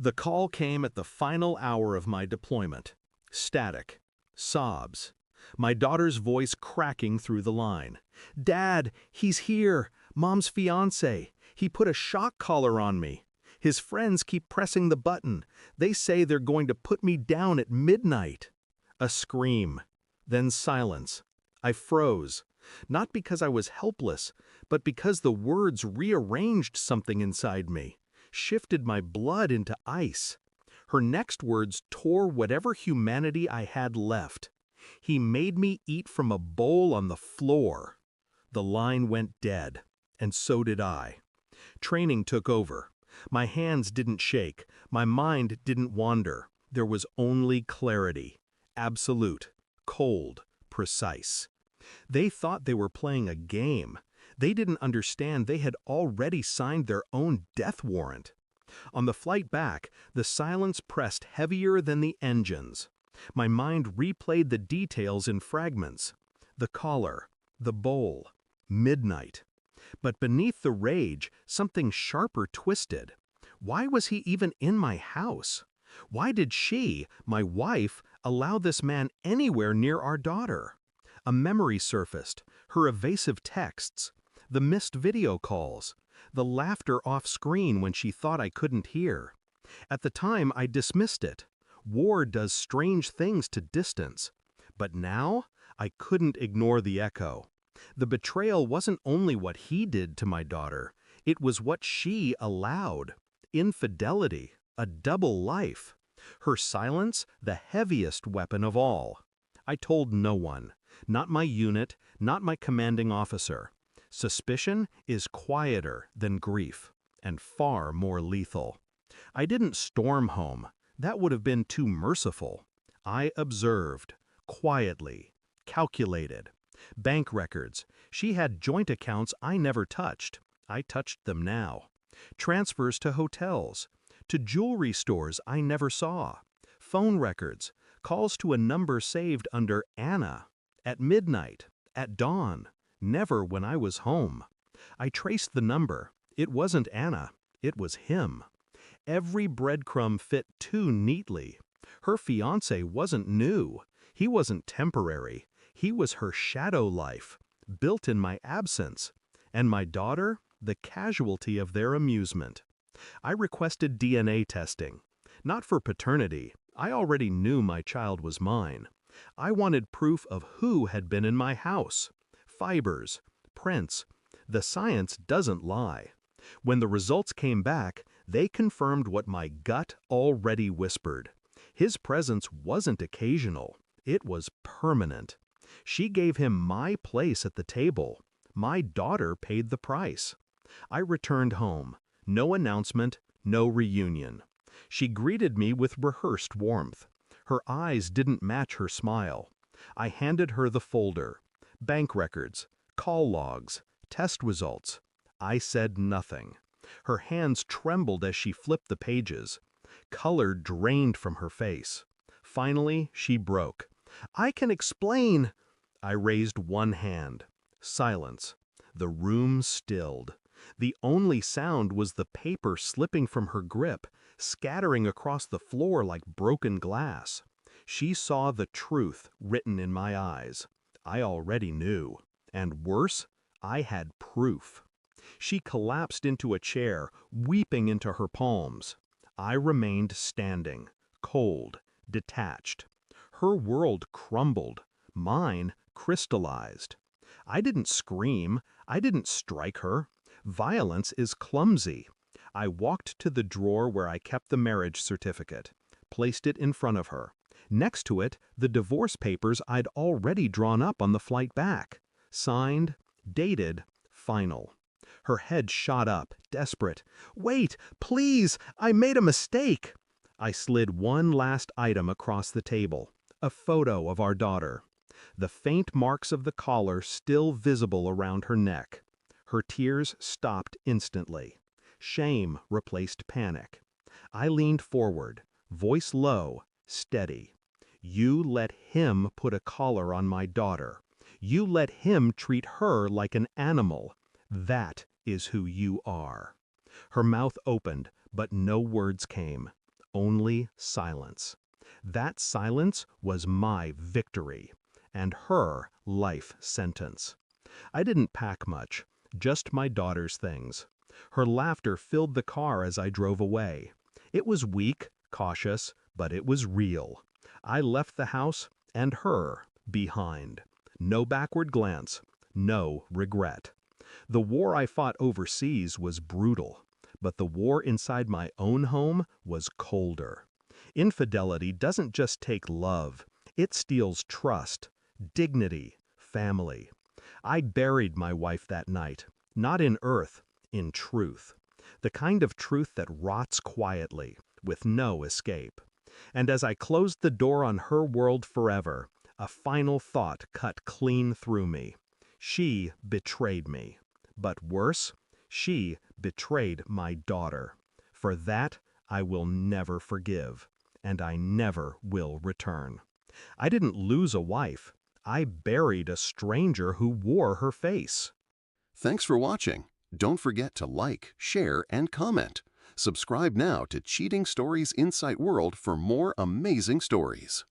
The call came at the final hour of my deployment. Static. Sobs. My daughter's voice cracking through the line. "Dad, he's here! Mom's fiancé! He put a shock collar on me! His friends keep pressing the button. They say they're going to put me down at midnight." A scream. Then silence. I froze. Not because I was helpless, but because the words rearranged something inside me, shifted my blood into ice. Her next words tore whatever humanity I had left. "He made me eat from a bowl on the floor." The line went dead, and so did I. Training took over. My hands didn't shake, my mind didn't wander. There was only clarity. Absolute, cold, precise. They thought they were playing a game. They didn't understand they had already signed their own death warrant. On the flight back, the silence pressed heavier than the engines. My mind replayed the details in fragments. The collar, the bowl, midnight. But beneath the rage, something sharper twisted. Why was he even in my house? Why did she, my wife, allow this man anywhere near our daughter? A memory surfaced, her evasive texts, the missed video calls, the laughter off-screen when she thought I couldn't hear. At the time, I dismissed it. War does strange things to distance. But now, I couldn't ignore the echo. The betrayal wasn't only what he did to my daughter, it was what she allowed. Infidelity, a double life. Her silence, the heaviest weapon of all. I told no one. Not my unit, not my commanding officer. Suspicion is quieter than grief, and far more lethal. I didn't storm home. That would have been too merciful. I observed, quietly, calculated. Bank records. She had joint accounts I never touched. I touched them now. Transfers to hotels, to jewelry stores I never saw. Phone records, calls to a number saved under Anna. At midnight, at dawn, never when I was home. I traced the number. It wasn't Anna, it was him. Every breadcrumb fit too neatly. Her fiancé wasn't new. He wasn't temporary. He was her shadow life, built in my absence. And my daughter, the casualty of their amusement. I requested DNA testing. Not for paternity. I already knew my child was mine. I wanted proof of who had been in my house. Fibers, prints. The science doesn't lie. When the results came back, they confirmed what my gut already whispered. His presence wasn't occasional. It was permanent. She gave him my place at the table. My daughter paid the price. I returned home. No announcement, no reunion. She greeted me with rehearsed warmth. Her eyes didn't match her smile. I handed her the folder. Bank records, call logs, test results. I said nothing. Her hands trembled as she flipped the pages. Color drained from her face. Finally, she broke. "I can explain." I raised one hand. Silence. The room stilled. The only sound was the paper slipping from her grip, scattering across the floor like broken glass. She saw the truth written in my eyes. I already knew. And worse, I had proof. She collapsed into a chair, weeping into her palms. I remained standing, cold, detached. Her world crumbled. Mine crystallized. I didn't scream. I didn't strike her. Violence is clumsy. I walked to the drawer where I kept the marriage certificate, placed it in front of her. Next to it, the divorce papers I'd already drawn up on the flight back. Signed, dated, final. Her head shot up, desperate. "Wait, please, I made a mistake." I slid one last item across the table, a photo of our daughter. The faint marks of the collar still visible around her neck. Her tears stopped instantly. Shame replaced panic. I leaned forward, voice low, steady. "You let him put a collar on my daughter. You let him treat her like an animal. That is who you are." Her mouth opened, but no words came. only silence. That silence was my victory, and her life sentence. I didn't pack much, just my daughter's things. Her laughter filled the car as I drove away. It was weak, cautious, but it was real. I left the house and her behind. No backward glance, no regret. The war I fought overseas was brutal, but the war inside my own home was colder. Infidelity doesn't just take love, it steals trust, dignity, family. I buried my wife that night, not in earth, in truth. The kind of truth that rots quietly, with no escape. And as I closed the door on her world forever, a final thought cut clean through me. She betrayed me. But worse, she betrayed my daughter. For that, I will never forgive, and I never will return. I didn't lose a wife. I buried a stranger who wore her face. Thanks for watching. Don't forget to like, share, and comment. Subscribe now to Cheating Stories Insight World for more amazing stories.